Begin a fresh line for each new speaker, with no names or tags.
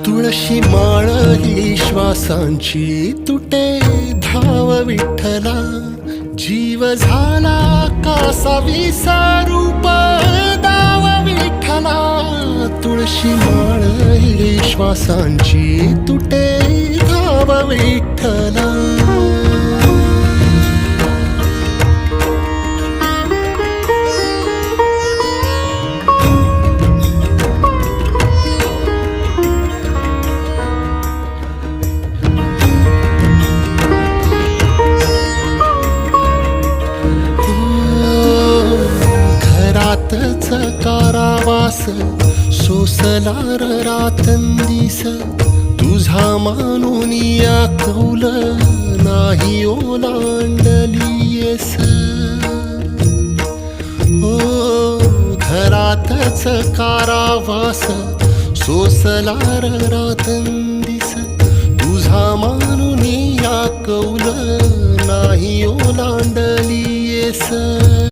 तुळशी माळ ही श्वासांची तुटे धाव विठ्ठला, जीव झाला कासा विसारूप दाव विठ्ठला. तुळशी माळ ही श्वासांची तुटे धाव विठ्ठला. घरातच कारावास सोसला रातंदिस, तुझा मानून या कौल नाही ओलांडलीयस. ओ घरातच कारावास सोसला रातंदिस, तुझा मानून या कौल नाही ओलांडलीयस.